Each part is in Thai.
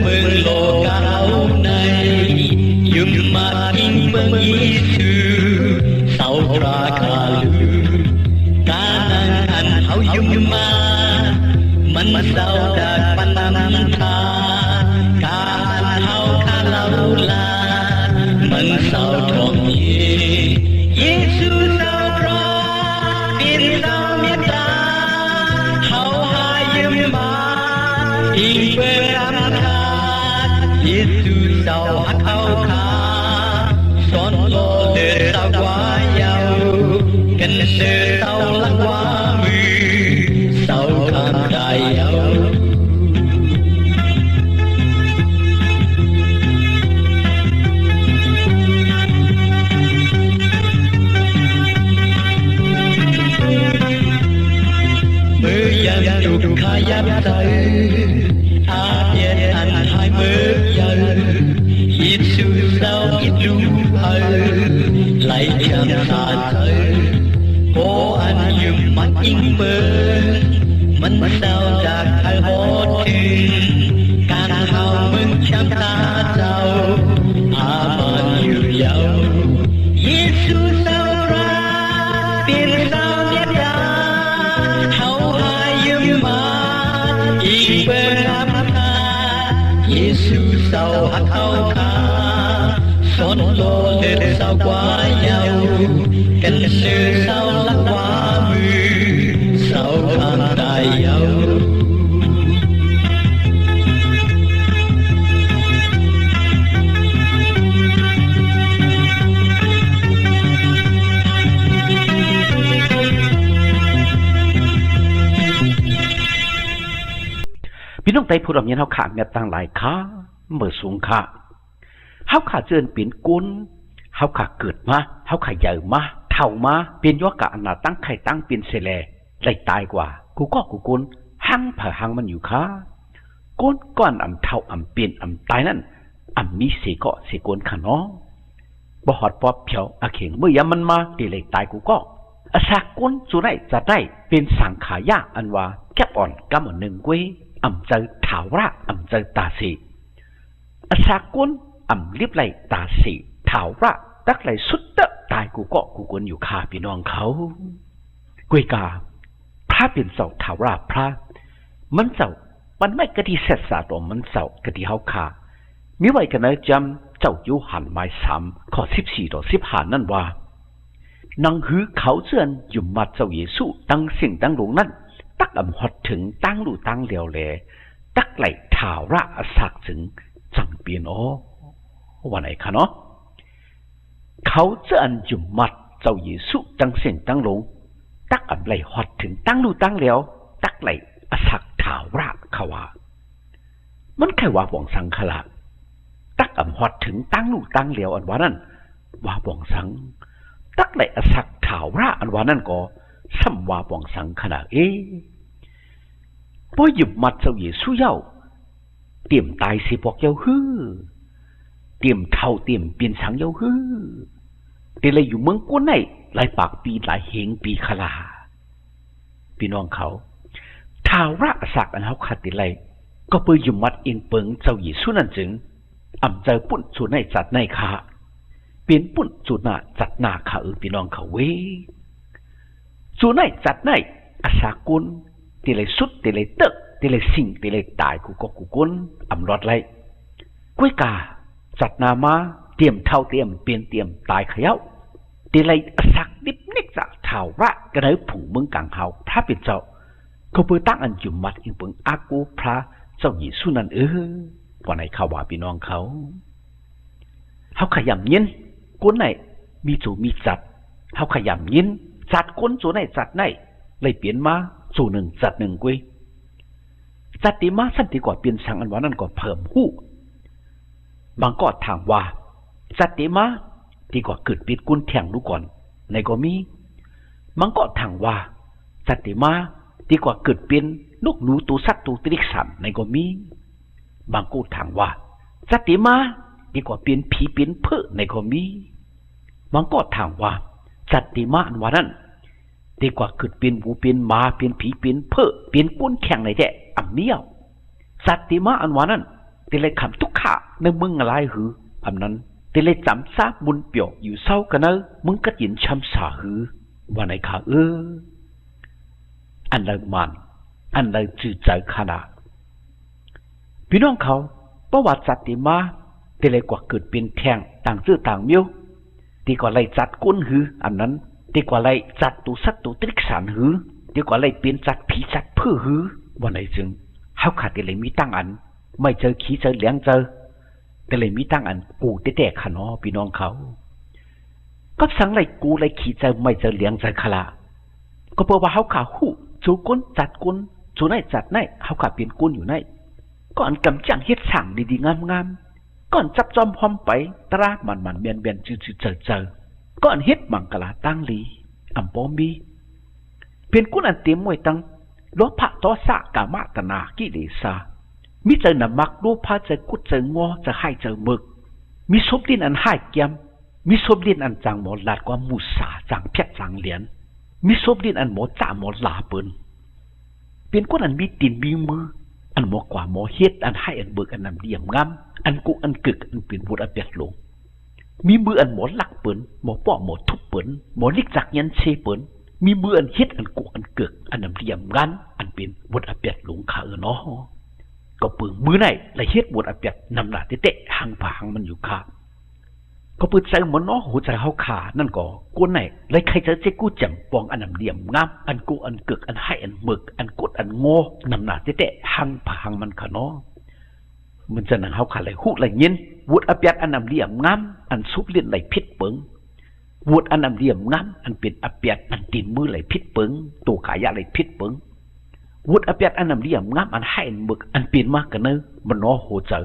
เมืองโลกเอาในยุมมาอิงเมืองยิสุเสาพระกาลืกานังอันเฮายุมมามันเศร้าดากปนันทากาอันเฮาคาลาลามันเศร้าทองเยซูเศร้าพระเป็นเศร้าเมตตาเฮาหายุมมาอิงเมืองอำนาจเยซูเศร้าฮักเฮาคาสอนโลเดือเศร้ากว่าเยากันเสือเศร้าลักว่ามือเศร้าคำได้เยามือยังจุกขยับใจอาเดียนอันหายมือยังยิดสู่เศร้ายิดดูเฮไหลจำตาเธอโออันยืมมันอิงเมืองมันเศร้าจากไทยโหดถึงการเฮามึงจำตาเจ้าอามันอยู่ยาวเยซูเศร้ารักเป็นเศร้าเมตตาเฮาหายืมมาอิงเมืองอำนาจเยซูเศร้าฮักเฮาคาสอนโลเดือเศร้ากว่าเยากันเสือเศร้าลักว่ามือเศร้าคำได้เยาพี่น้องไต้ผู้ดำเนินเฮาขาแม่ตั้งหลายค่าเมื่อสูงค่าเฮาขาเจินเป็นกุลเฮาขาเกิดมาเฮาขาใหญ่มาเฒ่ามาเป็นยวกะอนาตั้งไข่ตั้งเป็นเสแลได้ตายกว่ากูก็กูกุลหังเผาหังมันอยู่ค่าก้นก้อนอำเฒ่าอำเป็นอำตายนั่นอำมีเสก็เสกวนค่ะเนาะบ่ฮอดปอบเพียวอะเข็งเมื่อยามมันมาติเลยตายกูก็อาสากุลสุได้จะได้เป็นสังขายะอันว่าแก้อ่อนกำ1เว้ยอำเจอถาวระอำเจอตาสีอาสากุลอำลิบไหลตาสีถาวระตักไหลสุดเตะตายกูก็กูกวนอยู่ค่าพี่น้องเขากวยกาพระเป็นเจ้าถาวระพระมันเจ้ามันไม่กะที่เสร็จสาตัวมันเจ้ากะที่เฮาค่ามีไว้กันนะจำเจ้าโยฮันหมาย3ข้อ14ต่อ15นั่นว่านังหือเขาเจือนอยู่มัดเจ้าเยซูตั้งสิ่งตั้งหลวงนั้นตักอำฮอดถึงตั้งลู่ตั้งเหลียวแลตักไหลถาวระสักถึงจังเปลี่ยนว่าไหนคะเนาะเขาจะอันจุ่มมัดเจ้าเยซูตั้งเส้นตั้งหลงตักอำไหลฮอดถึงตั้งลู่ตั้งเหลียวตักไหลสักถาวระเขาว่ามันแค่ว่าบ่องสังขละตักอำฮอดถึงตั้งลู่ตั้งเหลียวอันว่านั้นว่าบ่องสังตักไหลสักถาวระอันว่านั้นก็สัมว่าบ่องสังขณะบ่หยุบมัดเจ้าเยซูเย้าเตรียมตายสิพวกเย้าฮื้อเตรียมเท่าเตรียมเปลี่ยนสังเย้าฮื้อแต่เลยอยู่เมืองกุนไหนหลายปากปีหลายเหงปีคลาพี่น้องเขาถาวระสักอันเฮาขัดติไลก็เปิ้หยุบมัดเองเปิงเจ้าเยซูนั่นจึงอำเจอปุ่นสู่ในจัดในขาเปลี่ยนปุ่นสู่หน้าจัดหน้าขาพี่น้องเขาเว้สู่ในจัดในอาสากุลติเลยสุดติเลยเตกติเลยสิ่งติเลยตายกูก็กูกุนอำรอดไลกวยกาจัดนามาเตรียมเท่าเตรียมเปลี่ยนเตรียมตายเขย่าติเลยอาสักดิบนิกจะถาวระกระไรผู้เมืองกลางเฮาพระเป็นเจ้าก็เปิดตั้งอันจุ่มมัดอิงเปิงอากูพระเจ้าเยซูนั่นว่าไหนข่าวว่าพี่น้องเขาขยำยินกุนไหนมีจูมีจัดเขาขยำยินจัดกุนจูไหนจัดไหนเลยเปลี่ยนมาสู่หนึ่งจัดหนึ่งกุยจัดติมาสั้นดีกว่าเปลี่ยนสังอันว่านั่นก็เพิ่มหู้บางก็ถามว่าจัดติมาดีกว่าเกิดปิดกุนแทงดูก่อนในก็มีบางก็ถามว่าจัดติมาดีกว่าเกิดเป็นนกหนูตัวสัตว์ตัวตริกสัมในก็มีบางก็ถามว่าจัดติมาดีกว่าเป็นผีเป็นเพ้อในก็มีบางก็ถามว่าจัดติมาอันว่านั้นดีกว่าเกิดเป็นหมูเป็นหมาเป็นผีเป็นเพ้อเป็นกุ้นแข่งในแท้อำเมียวสัตติมาอันว่านั้น ที่เลยคำทุกข้าในมึงอะไรหืออันนั้นที่เลยจำซาบุญเปียวอยู่เศร้ากันเนอมึงก็ยินช้ำสาหือวันไหนข้าอันเลยมันอันเลยจืดใจขนาดพี่น้องเขาประวัติศาสตร์ที่มาที่เลยกว่าเกิดเป็นแทงต่างซื่อต่างเมียวที่กว่าเลยจัดก้นหืออันนั้นที่กว่าเลยจัดตุสัตตุตริกสารหือที่กว่าเลยเป็นจัดผีจัดเพื่อหือวันไหนจึงเขาขาดที่เลยมีตั้งอันไม่เจอขี้เจอเลี้ยงเจอแต่เลยมีตั้งอันกูแต่ขนอพี่น้องเขาก็สั่งเลยกูเลยขี้เจอไม่เจอเลี้ยงเจอขลาก็เพราะว่าเขาขาหูจูก้นจัดก้นจูไหนจัดไหนเขาขาเปลี่ยนก้นอยู่ไหนก่อนกำจังเฮ็ดสั่งดีๆงามๆก่อนจับจอมพร้อมไปตรามันเบียนจืดเจอก่อนเฮ็ดมังกลาตั้งลีอัมปอมบีเปลี่ยนก้นอันเตรียมไว้ตั้งโลภะโทสะกามตนากิเลสามิเจอหนำมักรูปพาเจอกุดเจองอจะให้เจอมึกมีศพดินอันให้เกียมมีศพดินอันจางหมอลาดกว่ามูสาจางเพชรจางเหรียญมีศพดินอันหมอจ่าหมอลาเปิ้นเป็นคนอันมีตีนมีมืออันหมอกว่าหมอเฮ็ดอันให้อันเบิกอันนำเดียมงามอันกุอันกึกอันเป็นวุฒิอันเปียดลงมีมืออันหมอลักเปิ้นหมอป้อหมอทุบเปิ้นหมอลิกจักยันเชเปิ้นมีมืออันเฮ็ดอันกุอันกึกอันนำเดียมงานอันเป็นวุฒิอันเปียดลงขาเนาะก็ปืนมือไหนและเฮ็ดบทอเปียดนำหน้าเตะหางผางมันอยู่ค่ะก็ปืนใจมันเนาะหัวใจเขาขานั่นก็กูไหนเลยใครจะเจ๊กูจำปองอันนำเดียมงามอันกูอันเกิกอันให้อันหมึกอันกดอันโง่นำหน้าเตะหางผางมันค่ะเนาะมันจะนั่งเขาขาเลยหูเลยยินวุฒิอเปียดอันนำเดียมงามอันซุบเลียนไหลพิษเปิงวุฒิอันนำเดียมงามอันเป็นอเปียดอันตีนมือไหลพิษเปิงตัวขายะไหลพิษเปิงวุฒิอเปียดอันนำเดียมงามอันให้อันหมึกอันเปลี่ยนมากกันเนอมันน้อโหเจอ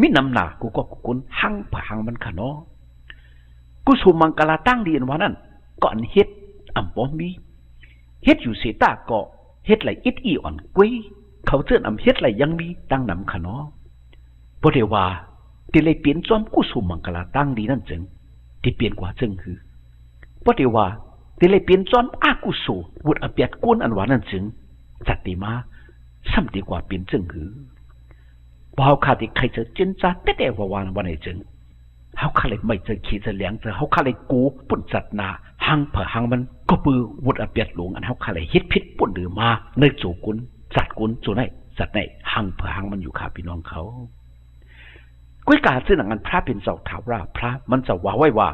มินำหนากูก็กุนหังผางมันขะน้อกูสูมังกลาตั้งดีอันว่านั่นก่อนเฮ็ดอัมปอมีเฮ็ดอยู่เสตาก็เฮ็ดไหลอิดอีอ่อนกุ้ยเขาเจื้อนอำเฮ็ดไหลยังมีตั้งนำขะน้อบ่ได้ว่าที่เลยเปลี่ยนจอมกูสูมังกลาตั้งดีนั่นจึงที่เปลี่ยนกว่าจึงคือบ่ได้ว่าที่เลยเปลี่ยนจอมอากุสูวุฒิอเปียดกุนอันว่านั่นจึงจัดติมาซ้ำดีกว่าเป็นจึงหือพอเขาขาดที่ใครจะเจนจ้าแต่ว่าวันไหนจึงเขาขาดเลยไม่เจอขี้จะเลี้ยงเจอเขาขาดเลยกูปุ่นจัดนาหังเผอหังมันก็ปือวุฒิอเปียดหลวงอันเขาขาดเลยฮิตพิษปุ่นหรือมาในจูกุนจัดกุนจูไหนจัดไหนหังเผอหังมันอยู่ขาพี่น้องเขากุ้ยกาซึ่งงานพระเป็นเจ้าถาวราพระมันจะว่าไว้ว่า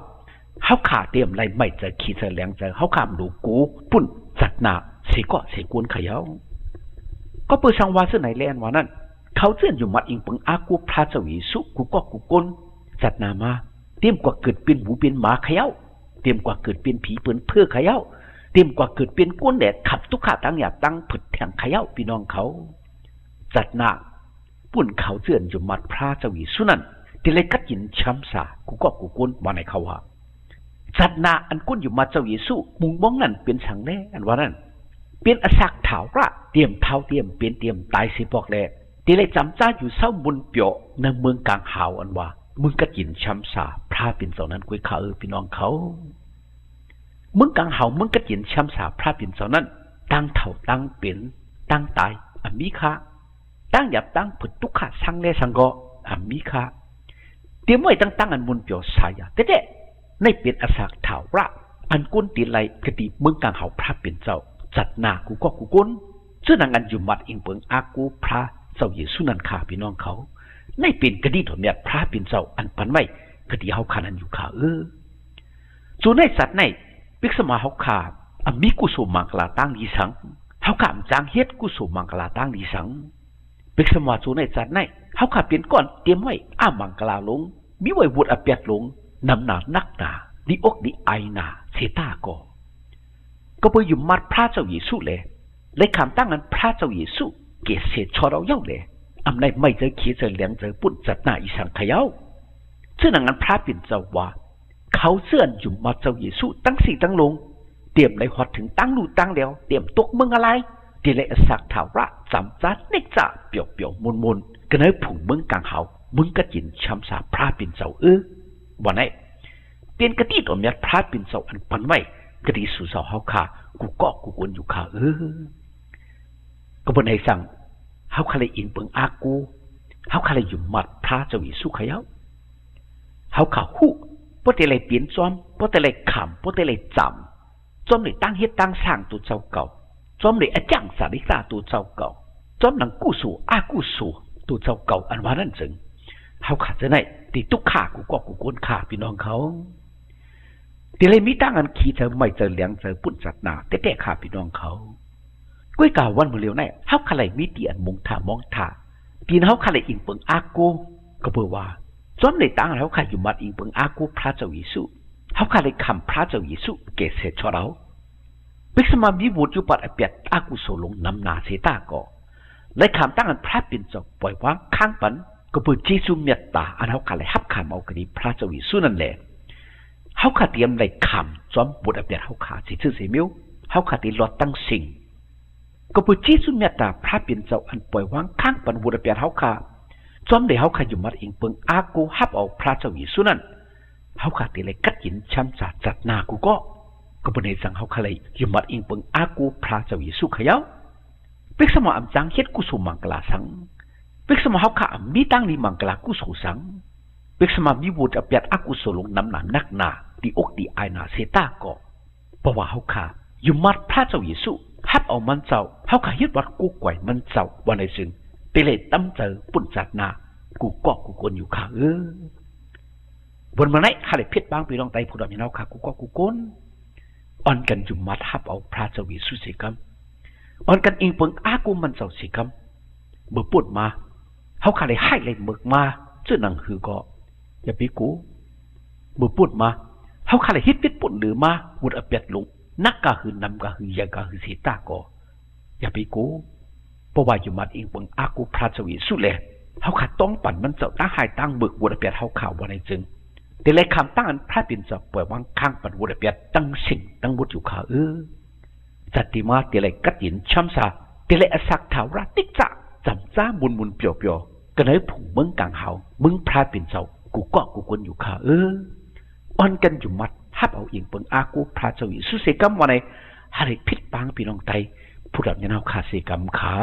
เขาขาดเตรียมไรไม่เจอขี้จะเลี้ยงเจอเขาขาดดูกูปุ่นจัดนาเสก็เสกุนขยาวก็เปิดสังวาสไหนแลนว่านั่นเขาเจื่อนอยู่มัดอิงปังอากูพระเจ้าวิสุกูก็กูกลจัดนามาเตรียมกว่าเกิดเป็นหมูเป็นหมาขยาวเตรียมกว่าเกิดเป็นผีเปิ้นเพื่อขยาวเตรียมกว่าเกิดเป็นก้นแดดขับทุกขาตั้งอยากตั้งผึดแทงขยาวพี่น้องเขาจัดนาปุ่นเขาเจื่อนอยู่มัดพระเจ้าวิสุนั่นที่เลยกัดยินช้ำสากูก็กูกลว่าไหนเขาว่าจัดนาอันก้นอยู่มัดเจ้าวิสุมุงมองนั่นเป็นฉังแน่อันว่านั่นเป็นอสักถาวระเตรียมเท้าเตรียมเป็นเตรียมตายสิบอกแลที่เลยจำจ้าอยู่เศร้าบุญเปียวในเมืองกลางหาวอันว่ามึงก็ยินช้ำสาพระเป็นเจ้านั้นกุ้ยขาพี่น้องเขามึงกลางหาวมึงก็ยินช้ำสาพระเป็นเจ้านั้นตั้งเถ่าตั้งเป็นตั้งตายอันมีค่าตั้งหยับตั้งผุดทุกขาสังเลสังกออันมีค่าเตรียมไว้ตั้งอันบุญเปียวสายเด็ดในเป็นอสักถาวระอันกุนตีไลกติมึงกลางหาวพระเป็นเจ้าจัดนากูก็กูก้นซึ่งนางอันอยู่มัดอิงเปิงอากูพระเจ้าเยซูนันขาพี่น้องเขาในเป็นกระดีถมเนี่ยพระเป็นเจ้าอันปันไม่กระดีเขาขานันอยู่ขาส่วนในสัตว์ในปิกสมาเขาขาอามีกุศลมังกลาตั้งดีสังเขาขามจางเฮ็ดกุศลมังกลาตั้งดีสังปิกสมาส่วนในสัตว์ในเขาขาเป็นก้อนเตรียมไว้อามังกลาลงมีไว้วุดอเปียดลงนำหนานักหนาดีอกดีไอหนาเสตาก็ไปอยู่มัดพระเจ้าเยซูเลยเลยคำตั้งนั้นพระเจ้าเยซูเกศเศษชอเราเย้าเลยอำในไม่เจอขี้เจอเหลียงเจอปุ่นจัดหน้าอีสังขยาวซึ่งนั้นพระเป็นเจ้าว่าเขาเสื่อนอยู่มัดเจ้าเยซูตั้งสี่ตั้งลงเตรียมในหอดถึงตั้งนู่ตั้งแล้วเตรียมตกเมืองอะไรเดลัยสักถาวระจำจัดเนกจ่าเปียวเปียวมุนก็เลยผุ่งเมืองกลางเขามึงก็จินช้ำสาพระเป็นเจ้าวันไหนเปลี่ยนกระติตัวเมียพระเป็นเจ้าอันปันไว้กระติสู่เสาเขาขากูก็กูวนอยู่ขาก็บนให้สั่งเขาคาเลยอินเปิงอากู เฮาคาเลยอยู่มัดพระเจ้าเยซูขะเยาเฮาขาฮู้บ่ได้เลยเปลี่ยนจอมบ่ได้เลยขำบ่ได้เลยจำจอมได้ตั้งเฮ็ดตั้งสร้างตัวเจ้าเก่าจอมได้อาจังสาริกาตัวเจ้าเก่าจอมหนังกู้สู่อากู้สู่ตัวเจ้าเก่าอันว่านั้นจึงเฮาขาดจะได้ติตุกขากูก็กูกวนขาพี่น้องเขาติเลยมีตั้งอันขี้เจอไม่เจอเหลียงเจอปุ่นจัดหนาแต่ขาพี่น้องเขาก้วยกาวันมื้อเร็วไหนเฮาคาเลยมีตีอันมงท่ามองท่าตีนเฮาคาเลยอิงเปิงอากูก็เพื่อว่าจอมได้ตั้งเฮาคาอยู่มัดอิงเปิงอากูพระเจ้าเยซูเฮาคาเลยคำพระเจ้าเยซูเกษเสชอเราเบิกสมามีวุฒิอยู่ปัดอเปียดอากูโซลงนำนาเสตาก็เลยคำตั้งอันพระเป็นเจ้าปล่อยวางข้างปันก็เพื่อเจซูเมตตาอันเฮาคาเลยฮับคำเอาคดีพระเจ้าเยซูนั่นแหละเฮาคาเตรียมได้คำจอมบุตรอเปียดเฮาคาสิชื่อสิมิวเฮาคาได้ลอดตั้งสิ่งก็เพื่อเจซูเมตตาพระเป็นเจ้าอันปล่อยวางข้างปันบุตรอเปียดเฮาคาจอมได้เฮาคาอยู่มัดอิงเปิงอากูฮับเอาพระเจ้าเยซูนั่นเฮาคาได้เลยกัดยินช้ำสาจัดนากูก็บ่ได้สั่งเฮาคาเลยอยู่มัดอิงเปิงอากูพระเจ้าเยซูขะเยาเปิกสมอำจังเฮ็ดกุสุมังกลาสังเปิกสมเฮาคามีตั้งนี่มังกลากุสุสังเปิกสมมีวุฒิอเปียดอากุศลงนำหนานักหนาดีอกดีอายนาเสตาก็เพราะว่าเฮาคาอยู่มัดพระเจ้าเยซูฮับเอามันเจ้าเฮาคาเฮ็ดวัดกูก่อยมันเจ้าว่าในซึ่งไปเลยตำเจอปุ่นจัดนากูก็กูกวนอยู่ค่ะบนมาไหนหาได้เพชรบางพี่น้องไตผู้ดำเฮาคากูก็กูกวนอ่อนกันอยู่มัดฮับเอาพระเจ้าเยซูสิกำอ่อนกันอิงเปิงอากูมันเจ้าสิกำเมื่อปุ่นมาเฮาคาได้ให้เลยหมึกมาซื่อหนังคือก็อย่าไปกูเมื่อปุ่นมาเฮาคาได้ฮิตปิดปุ่นหรือมาวุดอเปียดลงนักกะคือนำกะคือยากะคือเสตาก็อย่าไปกูเพราะว่าอยู่มัดอิงเปิงอากูพระเจ้าเยซูแลเฮาขาดต้องปั่นมันเจ้าตั้งหายตั้งหมึกวุดอเปียดเฮาข่าวว่าในจึงแต่เลยคำตั้งอันพระเป็นเจ้าปล่อยวางข้างปั่นวุดอเปียดตั้งสิ่งตั้งวุดอยู่ข่าจัตติมาเตเลยกัดยินช้ำสาเตเลยอสักถาวราติจ่าจำจ้ามุนเปียวๆกันเลยผงมึงกังเฮามึงพระเป็นเจ้ากูก็กูคนอยู่ข่าอ่อนกันอยู่มัดฮับเอาอิงเปิงอากูพระเจ้าเยซูเสกัมวันไหนหาได้พิษปางพี่น้องไตผู้ดับยันเอาขาเสกัมขา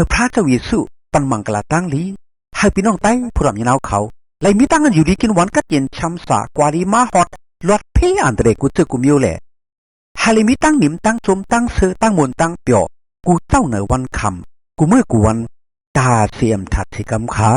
ให้พระเจ้าเยซูปันมังกลาตั้งลีให้พี่น้องใต้ผู้รำยนาวเขาไล่มีตั้งกันอยู่ดีกินหวานกัดเย็นช้ำสากวาดีมาฮอดลอดเพอันเดรกูเจอกูมิวแหละให้เลยมีตั้งหนิมตั้งจมตั้งเสือตั้งมนตั้งเปียวกูเจ้าเหนือวันคำกูเมื่อกูวันตาเสียมถัดสิกำขา